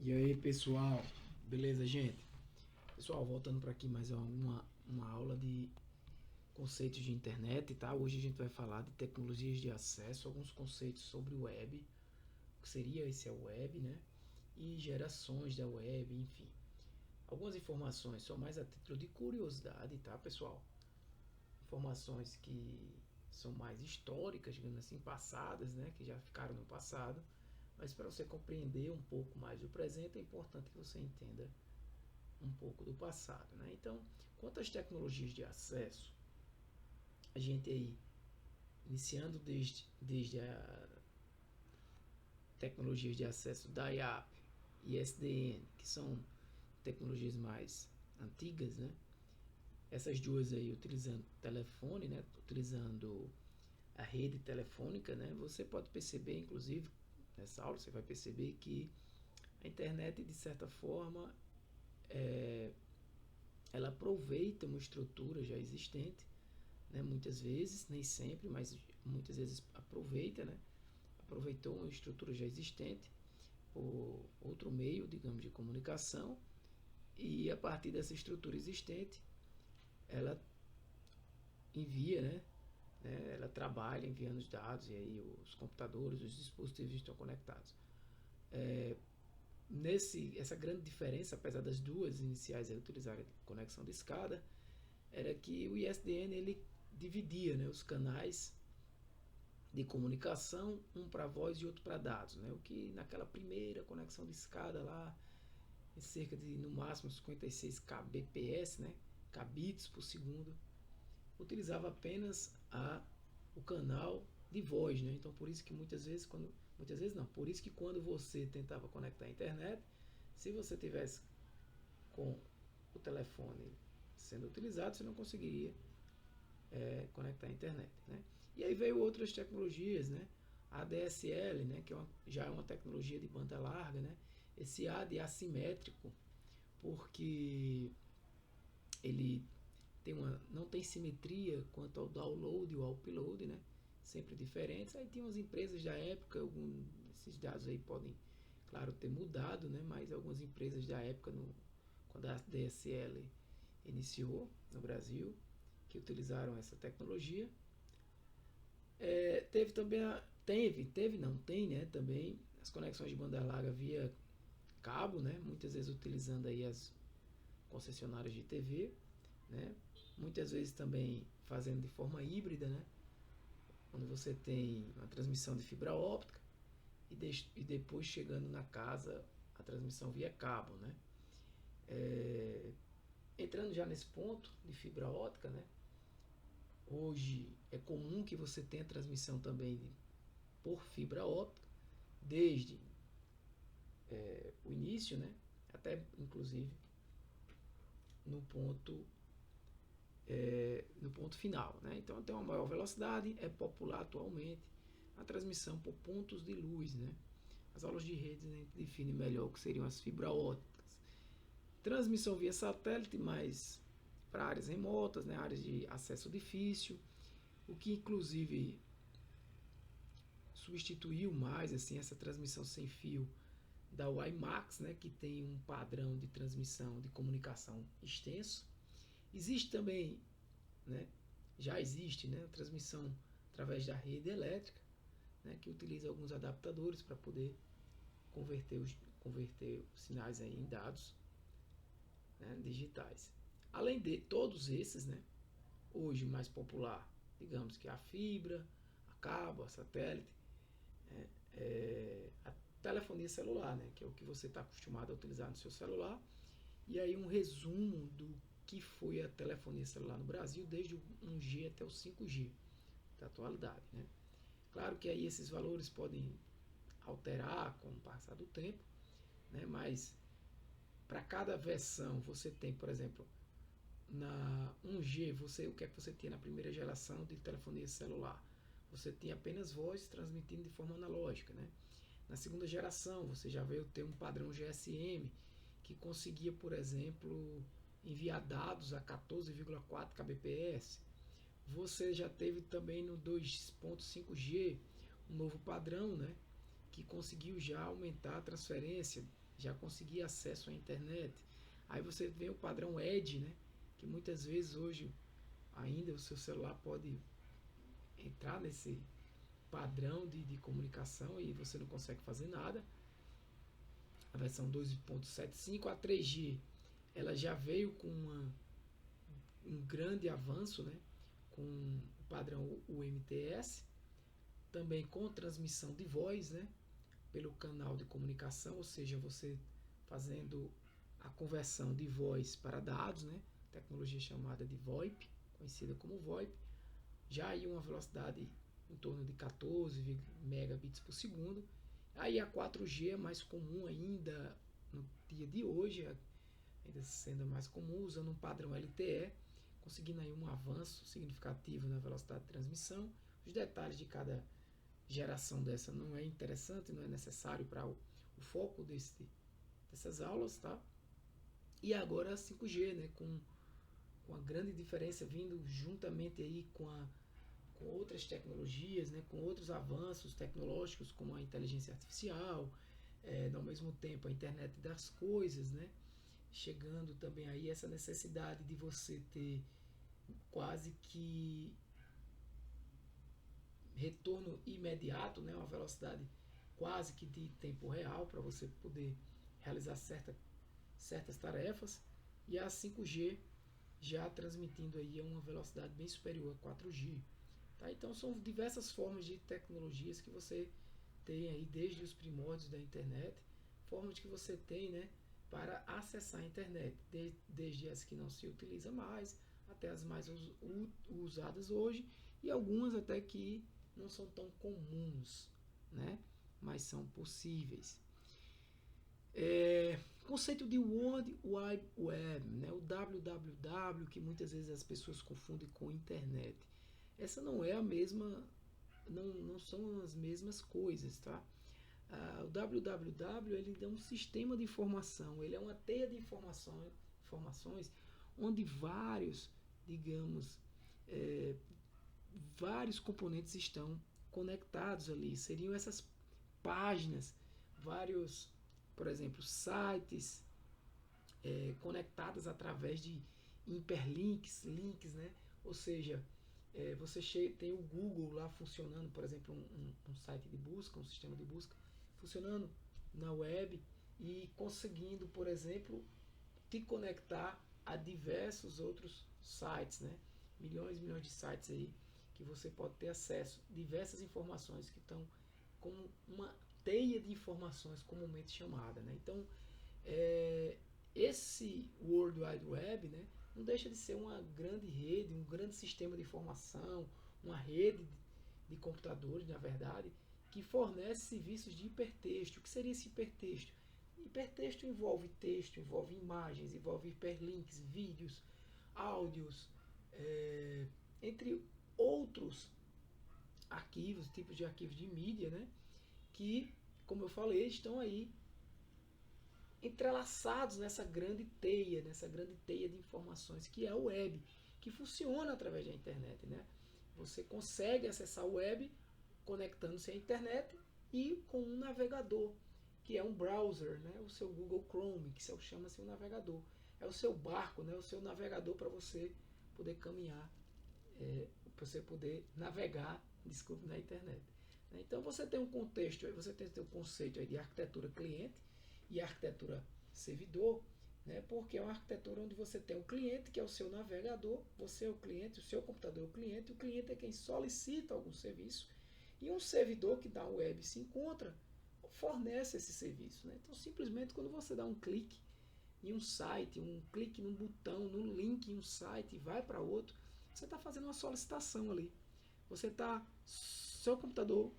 E aí, pessoal? Beleza, gente? Pessoal, voltando para aqui mais uma aula de conceitos de internet, tá? Hoje a gente vai falar de tecnologias de acesso, alguns conceitos sobre o web, o que seria esse é o web, né? E gerações da web, enfim. Algumas informações são mais a título de curiosidade, tá, pessoal? Informações que são mais históricas, digamos assim, passadas, né? Que já ficaram no passado. Mas para você compreender um pouco mais do presente, é importante que você entenda um pouco do passado. Né? Então, quanto às tecnologias de acesso, a gente aí, iniciando desde a tecnologias de acesso DIAP e SDN, que são tecnologias mais antigas, né? Essas duas aí utilizando telefone, né? Utilizando a rede telefônica, né? Você pode perceber, inclusive, nessa aula você vai perceber que a internet, de certa forma, ela aproveita uma estrutura já existente, né? Muitas vezes, nem sempre, mas muitas vezes aproveita, né? Aproveitou uma estrutura já existente por outro meio, digamos, de comunicação, e a partir dessa estrutura existente, ela envia, ela trabalha enviando os dados e aí os computadores, os dispositivos estão conectados. Essa grande diferença, apesar das duas iniciais utilizarem conexão de escada, era que o ISDN ele dividia, né, os canais de comunicação, um para voz e outro para dados, né? O que naquela primeira conexão de escada lá, em cerca de no máximo 56 kbps, né? Kbits por segundo, utilizava apenas o canal de voz, né? Então por isso que muitas vezes não, por isso que quando você tentava conectar a internet, se você tivesse com o telefone sendo utilizado, você não conseguiria conectar a internet, né? E aí veio outras tecnologias, né? A ADSL, né? Que já é uma tecnologia de banda larga, né? Esse AD assimétrico, porque ele não tem simetria quanto ao download e ao upload, né? Sempre diferentes. Aí tinha umas empresas da época, esses dados aí podem, claro, ter mudado, né? Mas algumas empresas da época, quando a DSL iniciou no Brasil, que utilizaram essa tecnologia. Teve também teve não, tem, né, também as conexões de banda larga via cabo, né, muitas vezes utilizando aí as concessionárias de TV, né, muitas vezes também fazendo de forma híbrida, né, quando você tem uma transmissão de fibra óptica e depois chegando na casa a transmissão via cabo, né. Entrando já nesse ponto de fibra óptica, né, hoje é comum que você tenha transmissão também por fibra óptica, desde o início, né, até inclusive no ponto, no ponto final. Né? Então tem uma maior velocidade, é popular atualmente a transmissão por pontos de luz. Né? As aulas de redes a gente define melhor o que seriam as fibra ópticas. Transmissão via satélite, mas para áreas remotas, né, áreas de acesso difícil, o que inclusive substituiu mais assim essa transmissão sem fio da WiMAX, né, que tem um padrão de transmissão de comunicação extenso. Existe também, né, já existe, né, a transmissão através da rede elétrica, né, que utiliza alguns adaptadores para poder converter os sinais aí em dados, né, digitais. Além de todos esses, né, hoje o mais popular, digamos que a fibra, a cabo, a satélite, a telefonia celular, né, que é o que você está acostumado a utilizar no seu celular. E aí um resumo do que foi a telefonia celular no Brasil desde o 1G até o 5G da atualidade. Né? Claro que aí esses valores podem alterar com o passar do tempo, né? Mas para cada versão você tem, por exemplo, na 1G, o que é que você tinha na primeira geração de telefonia celular? Você tinha apenas voz transmitindo de forma analógica. Né? Na segunda geração, você já veio ter um padrão GSM que conseguia, por exemplo, enviar dados a 14,4 kbps. Você já teve também no 2.5G um novo padrão, né, que conseguiu já aumentar a transferência já conseguir acesso à internet. Aí você vê o padrão Edge, né? Que muitas vezes hoje ainda o seu celular pode entrar nesse padrão de comunicação e você não consegue fazer nada. A versão 2.75, a 3G, ela já veio com um grande avanço, né? Com o padrão UMTS, também com transmissão de voz, né? Pelo canal de comunicação, ou seja, você fazendo a conversão de voz para dados, né? Tecnologia chamada de VoIP, conhecida como VoIP, já aí uma velocidade em torno de 14 megabits por segundo. Aí a 4G é mais comum ainda no dia de hoje, ainda sendo mais comum, usando um padrão LTE, conseguindo aí um avanço significativo na velocidade de transmissão. Os detalhes de cada geração dessa não é interessante, não é necessário para o foco dessas aulas, tá? E agora a 5G, né, com a grande diferença vindo juntamente aí com outras tecnologias, né, com outros avanços tecnológicos como a inteligência artificial, ao mesmo tempo a internet das coisas, né, chegando também aí essa necessidade de você ter quase que retorno imediato, né, uma velocidade quase que de tempo real para você poder realizar certas tarefas, e a 5G já transmitindo aí a uma velocidade bem superior a 4G. Tá? Então são diversas formas de tecnologias que você tem aí desde os primórdios da internet, formas que você tem, né, para acessar a internet, desde as que não se utiliza mais até as mais usadas hoje, e algumas até que não são tão comuns, né, mas são possíveis. Conceito de World Wide Web, né, o www, que muitas vezes as pessoas confundem com internet. Essa não é a mesma, não são as mesmas coisas, tá? O www ele é um sistema de informação, ele é uma teia de informações onde digamos, vários componentes estão conectados ali. Seriam essas páginas, vários, por exemplo, sites conectadas através de hiperlinks, links, né? Ou seja, você tem o Google lá funcionando, por exemplo, um site de busca, um sistema de busca funcionando na web e conseguindo, por exemplo, te conectar a diversos outros sites, né? Milhões e milhões de sites aí que você pode ter acesso, diversas informações que estão com uma teia de informações comumente chamada, né? Então, esse World Wide Web, né, não deixa de ser uma grande rede, um grande sistema de informação, uma rede de computadores, na verdade, que fornece serviços de hipertexto. O que seria esse hipertexto? Hipertexto envolve texto, envolve imagens, envolve hiperlinks, vídeos, áudios, entre outros arquivos, tipos de arquivos de mídia, né, que, como eu falei, estão aí entrelaçados nessa grande teia de informações que é a web, que funciona através da internet, né? Você consegue acessar a web conectando-se à internet e com um navegador, que é um browser, né? O seu Google Chrome, que chama-se um navegador. É o seu barco, né? O seu navegador para você poder caminhar, para você poder navegar, na internet. Então você tem um contexto, você tem o conceito aí de arquitetura cliente e arquitetura servidor, né? Porque é uma arquitetura onde você tem o cliente, que é o seu navegador, você é o cliente, o seu computador é o cliente é quem solicita algum serviço, e um servidor que dá web se encontra, fornece esse serviço, né? Então simplesmente quando você dá um clique em um site, um clique num botão, num link em um site e vai para outro, você está fazendo uma solicitação ali. Seu computador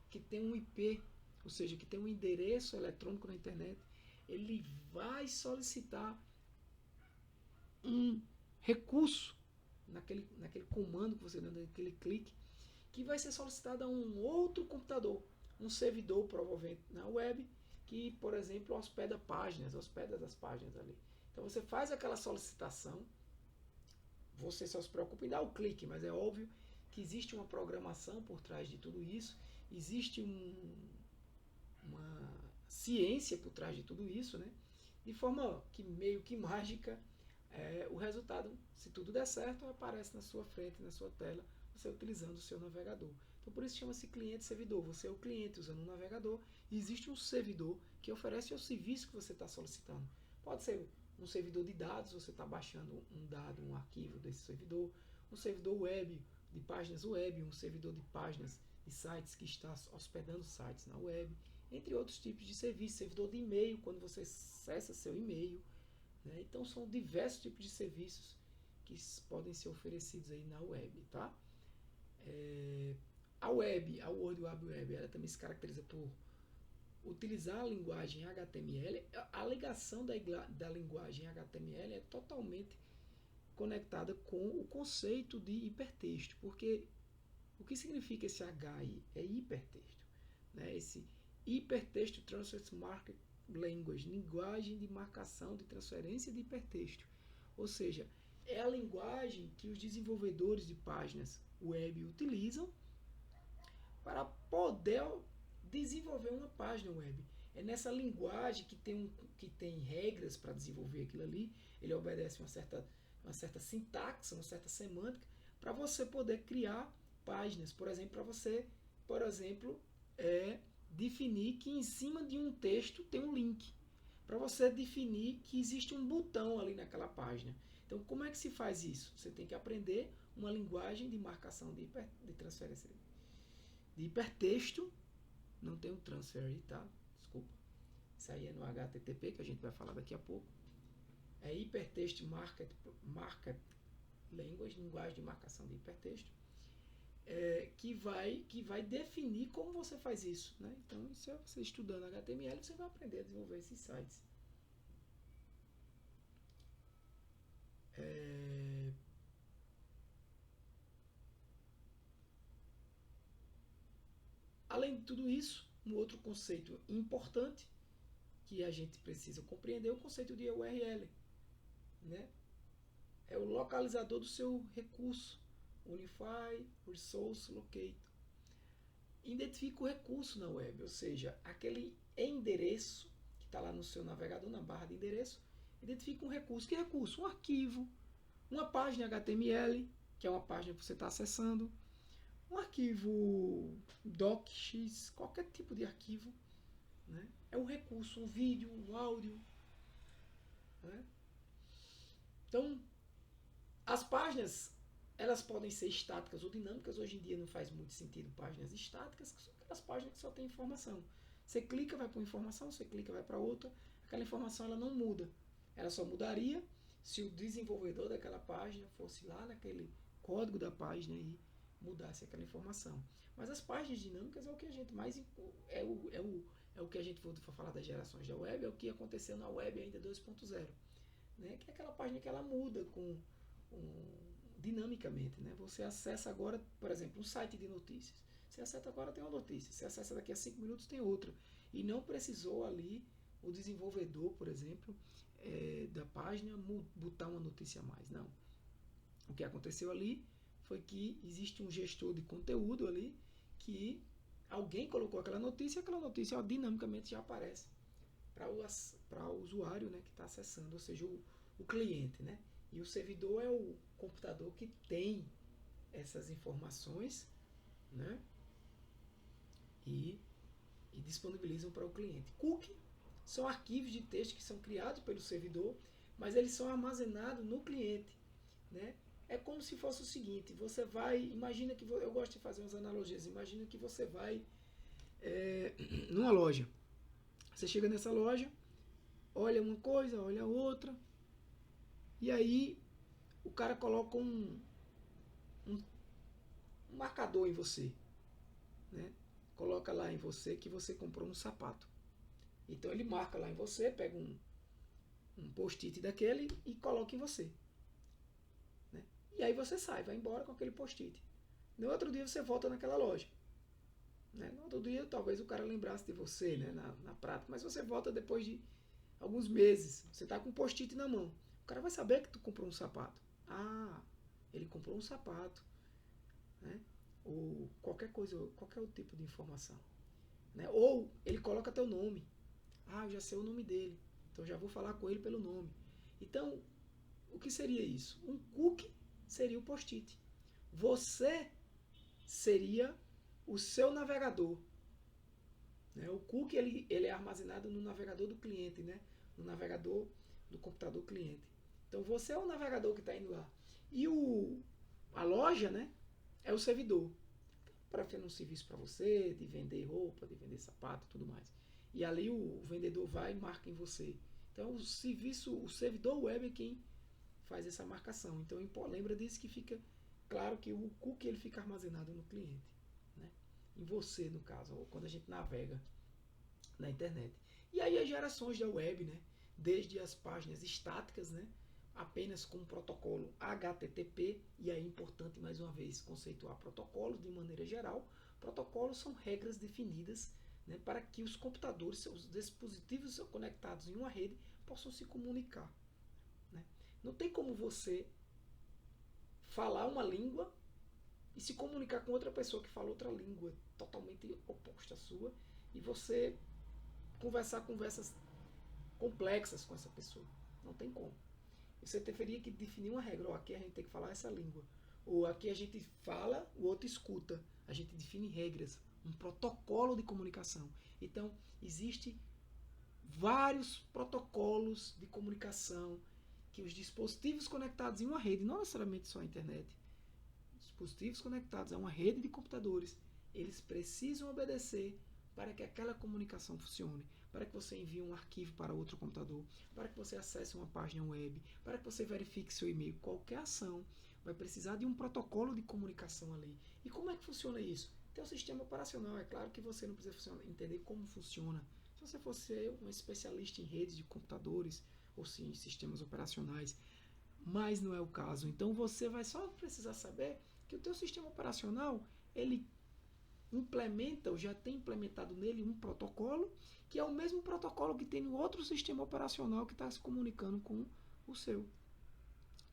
que tem um IP, ou seja, que tem um endereço eletrônico na internet, ele vai solicitar um recurso naquele comando que você dá, naquele clique, que vai ser solicitado a um outro computador, um servidor provavelmente na web, que, por exemplo, hospeda das páginas ali. Então você faz aquela solicitação, você só se preocupa em dar o clique, mas é óbvio que existe uma programação por trás de tudo isso, existe uma ciência por trás de tudo isso, né? De forma que meio que mágica, o resultado, se tudo der certo, aparece na sua frente, na sua tela, você utilizando o seu navegador. Então por isso chama-se cliente-servidor. Você é o cliente usando um navegador e existe um servidor que oferece o serviço que você está solicitando. Pode ser um servidor de dados, você está baixando um dado, um arquivo desse servidor, um servidor web, de páginas web, um servidor de páginas de sites que está hospedando sites na web, entre outros tipos de serviços, servidor de e-mail, quando você acessa seu e-mail, né? Então são diversos tipos de serviços que podem ser oferecidos aí na web, tá? A web, a World Wide Web, ela também se caracteriza por utilizar a linguagem HTML. A ligação da linguagem HTML é totalmente conectada com o conceito de hipertexto, porque o que significa esse H aí? É hipertexto, né? Esse Hypertext Transfer Markup Language, linguagem de marcação de transferência de hipertexto. Ou seja, é a linguagem que os desenvolvedores de páginas web utilizam para poder desenvolver uma página web. É nessa linguagem que tem regras para desenvolver aquilo ali. Ele obedece uma certa sintaxe, uma certa semântica, para você poder criar páginas. Por exemplo, para você, definir que em cima de um texto tem um link. Para você definir que existe um botão ali naquela página. Então, como é que se faz isso? Você tem que aprender uma linguagem de marcação de transferência de hipertexto. Não tem um transfer aí, tá? Desculpa. Isso aí é no HTTP, que a gente vai falar daqui a pouco. É Hypertext Markup Language, linguagem de marcação de hipertexto, que vai definir como você faz isso, né? Então, isso é você estudando HTML, você vai aprender a desenvolver esses sites. Além de tudo isso, um outro conceito importante que a gente precisa compreender é o conceito de URL, né? É o localizador do seu recurso. Unify Resource Locator. Identifica o recurso na web, ou seja, aquele endereço que está lá no seu navegador, na barra de endereço, identifica um recurso. Que recurso? Um arquivo, uma página HTML, que é uma página que você está acessando, um arquivo docx, qualquer tipo de arquivo, né? É um recurso, um vídeo, um áudio, né? Então, as páginas, elas podem ser estáticas ou dinâmicas. Hoje em dia não faz muito sentido páginas estáticas, que são aquelas páginas que só tem informação. Você clica, vai para uma informação, você clica, vai para outra. Aquela informação ela não muda. Ela só mudaria se o desenvolvedor daquela página fosse lá naquele código da página e mudasse aquela informação. Mas as páginas dinâmicas é o que a gente mais... É o que a gente for falar das gerações da web, é o que aconteceu na web ainda 2.0. Né? Que é aquela página que ela muda dinamicamente, né? Você acessa agora, por exemplo, um site de notícias. Você acessa agora, tem uma notícia. Você acessa daqui a 5 minutos, tem outra. E não precisou ali o desenvolvedor, por exemplo, da página botar uma notícia a mais. Não. O que aconteceu ali foi que existe um gestor de conteúdo ali que alguém colocou aquela notícia e aquela notícia dinamicamente já aparece para o usuário, né, que está acessando, ou seja, o cliente, né? E o servidor é o computador que tem essas informações, né? E disponibilizam para o cliente. Cookie são arquivos de texto que são criados pelo servidor, mas eles são armazenados no cliente, né? É como se fosse o seguinte: você vai, imagina que eu gosto de fazer umas analogias. Imagina que você vai numa loja. Você chega nessa loja, olha uma coisa, olha outra, e aí o cara coloca um marcador em você, né? Coloca lá em você que você comprou um sapato. Então ele marca lá em você, pega um post-it daquele e coloca em você, né? E aí você sai, vai embora com aquele post-it. No outro dia você volta naquela loja, né? No outro dia talvez o cara lembrasse de você, né? Na prática, mas você volta depois de alguns meses, você está com um post-it na mão. O cara vai saber que tu comprou um sapato. Ah, ele comprou um sapato, né? Ou qualquer coisa, qualquer outro tipo de informação, né? Ou ele coloca teu nome. Ah, eu já sei o nome dele, então já vou falar com ele pelo nome. Então, o que seria isso? Um cookie seria o post-it. Você seria o seu navegador. Né? O cookie ele é armazenado no navegador do cliente, né? No navegador do computador cliente. Então você é o navegador que está indo lá. E a loja, né, é o servidor. Para fazer um serviço para você, de vender roupa, de vender sapato e tudo mais. E ali o vendedor vai e marca em você. Então o serviço, o servidor web é quem faz essa marcação. Então lembra disso que fica claro que o cookie ele fica armazenado no cliente, né? Em você, no caso, ou quando a gente navega na internet. E aí as gerações da web, né? Desde as páginas estáticas, né? Apenas com o protocolo HTTP, e aí é importante mais uma vez conceituar protocolos de maneira geral. Protocolos são regras definidas, né, para que os computadores, os dispositivos conectados em uma rede possam se comunicar. Né? Não tem como você falar uma língua e se comunicar com outra pessoa que fala outra língua totalmente oposta à sua e você conversar conversas complexas com essa pessoa. Não tem como. Você teria que definir uma regra. Aqui a gente tem que falar essa língua. Ou aqui a gente fala, o outro escuta. A gente define regras, um protocolo de comunicação. Então, existe vários protocolos de comunicação que os dispositivos conectados em uma rede, não necessariamente só a internet, dispositivos conectados a uma rede de computadores, eles precisam obedecer para que aquela comunicação funcione, para que você envie um arquivo para outro computador, para que você acesse uma página web, para que você verifique seu e-mail. Qualquer ação vai precisar de um protocolo de comunicação ali. E como é que funciona isso? Tem um sistema operacional. É claro que você não precisa entender como funciona. Se você fosse um especialista em redes de computadores ou sim, sistemas operacionais, mas não é o caso. Então você vai só precisar saber que o teu sistema operacional ele implementa ou já tem implementado nele um protocolo que é o mesmo protocolo que tem no outro sistema operacional que está se comunicando com o seu,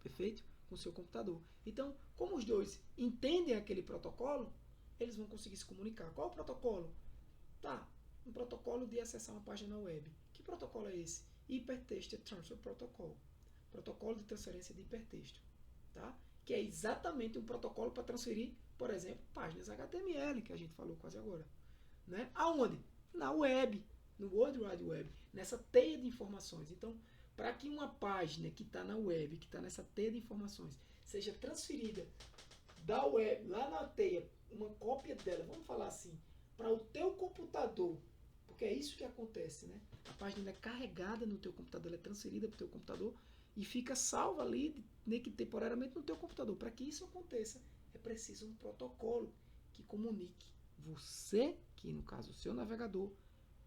perfeito? Com o seu computador. Então, como os dois entendem aquele protocolo, eles vão conseguir se comunicar. Qual o protocolo? Tá, um protocolo de acessar uma página web. Que protocolo é esse? Hypertext Transfer Protocol. Protocolo de transferência de hipertexto. Tá? Que é exatamente um protocolo para transferir, por exemplo, páginas HTML, que a gente falou quase agora. Né? Aonde? Na web, no World Wide Web, nessa teia de informações. Então, para que uma página que está na web, que está nessa teia de informações, seja transferida da web, lá na teia, uma cópia dela, vamos falar assim, para o teu computador, porque é isso que acontece, né? A página é carregada no teu computador, ela é transferida para o teu computador e fica salva ali, nem que temporariamente no teu computador. Para que isso aconteça, é preciso um protocolo que comunique você, que no caso o seu navegador,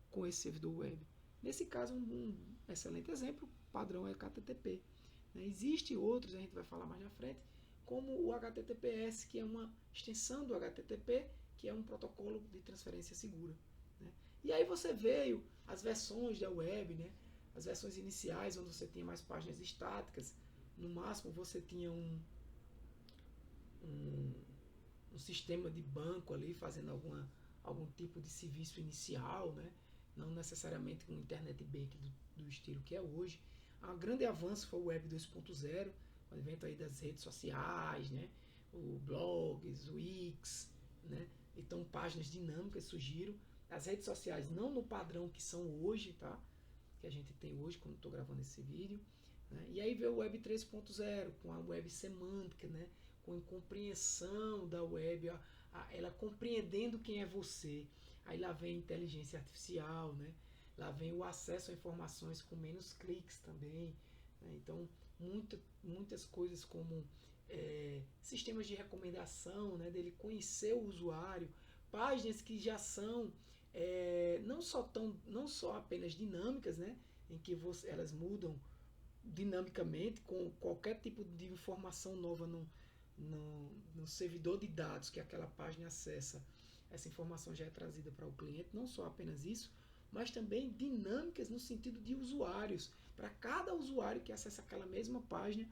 com esse servidor web. Nesse caso, um excelente exemplo, padrão é HTTP. Existem outros, a gente vai falar mais na frente, como o HTTPS, que é uma extensão do HTTP, que é um protocolo de transferência segura. Né? E aí você veio as versões da web, né? As versões iniciais, onde você tinha mais páginas estáticas, no máximo você tinha um sistema de banco ali, fazendo algum tipo de serviço inicial, né? Não necessariamente com internet bank do estilo que é hoje. Um grande avanço foi o Web 2.0, o advento aí das redes sociais, né? O blogs, o Wix, né? Então páginas dinâmicas surgiram. As redes sociais não no padrão que são hoje, tá? Que a gente tem hoje quando estou gravando esse vídeo. Né? E aí veio o Web 3.0 com a web semântica, né? Com a compreensão da web, ela compreendendo quem é você. Aí lá vem a inteligência artificial, né? Lá vem o acesso a informações com menos cliques também. Né? Então, muitas coisas como sistemas de recomendação, né? Dele conhecer o usuário, páginas que já são não só apenas dinâmicas, né? Em que elas mudam dinamicamente com qualquer tipo de informação nova no servidor de dados que aquela página acessa. Essa informação já é trazida para o cliente, não só apenas isso, mas também dinâmicas no sentido de usuários. Para cada usuário que acessa aquela mesma página,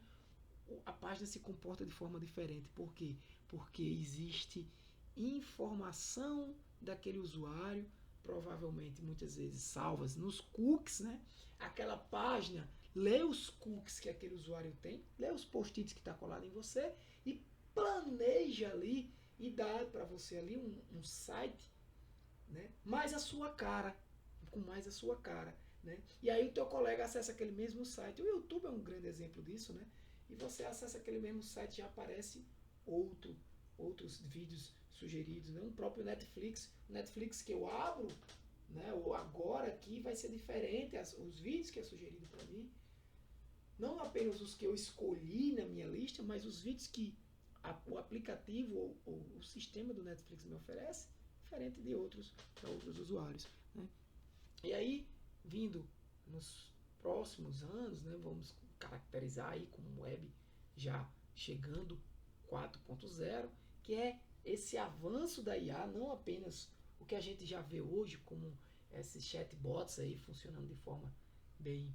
a página se comporta de forma diferente. Por quê? Porque existe informação daquele usuário, provavelmente muitas vezes salvas nos cookies, né? Aquela página, lê os cookies que aquele usuário tem, lê os post-its que está colado em você e planeja ali e dá para você ali um site, né? Mais a sua cara, com mais a sua cara, né? E aí o teu colega acessa aquele mesmo site. O YouTube é um grande exemplo disso, né? E você acessa aquele mesmo site e já aparece outros vídeos sugeridos, né? Um próprio Netflix, o Netflix que eu abro, né? Ou agora aqui vai ser diferente os vídeos que é sugerido para mim, não apenas os que eu escolhi na minha lista, mas os vídeos que o aplicativo ou o sistema do Netflix me oferece, diferente de outros usuários, né? E aí, vindo nos próximos anos, né, vamos caracterizar aí como web já chegando 4.0, que é esse avanço da IA, não apenas o que a gente já vê hoje como esses chatbots aí funcionando de forma bem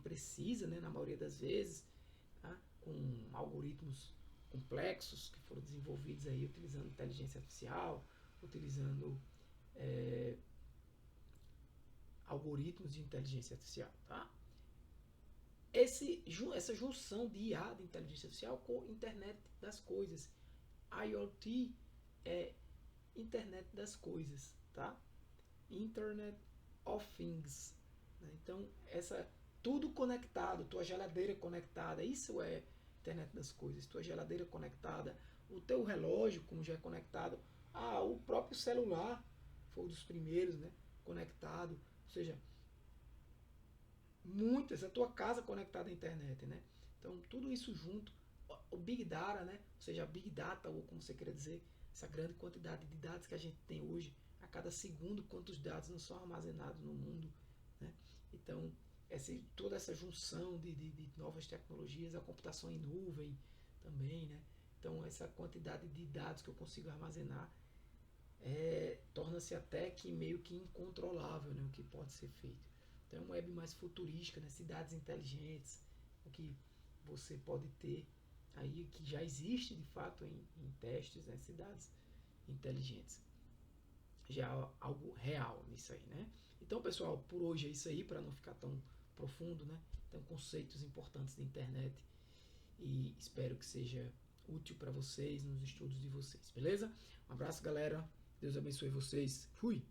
precisa, né, na maioria das vezes, tá? Com algoritmos complexos que foram desenvolvidos aí utilizando inteligência artificial, utilizando algoritmos de inteligência artificial, tá? Essa junção de IA, de inteligência artificial, com internet das coisas. IoT é internet das coisas, tá? Internet of Things, né? Então, tudo conectado, tua geladeira conectada, isso é internet das coisas. Tua geladeira conectada, o teu relógio, como já é conectado, o próprio celular foi um dos primeiros, né? Conectado, ou seja, a tua casa conectada à internet, né? Então, tudo isso junto, o Big Data, né? Ou seja, a Big Data, ou como você quer dizer, essa grande quantidade de dados que a gente tem hoje, a cada segundo, quantos dados não são armazenados no mundo, né? Então, toda essa junção de novas tecnologias, a computação em nuvem também, né? Então, essa quantidade de dados que eu consigo armazenar torna-se até que meio que incontrolável, né? O que pode ser feito. Então, é uma web mais futurística, né? Cidades inteligentes, o que você pode ter aí, que já existe de fato em testes, né? Cidades inteligentes. Já é algo real nisso aí, né? Então, pessoal, por hoje é isso aí, para não ficar tão profundo, né? Então, conceitos importantes da internet, e espero que seja útil para vocês nos estudos de vocês, beleza? Um abraço, galera. Deus abençoe vocês. Fui!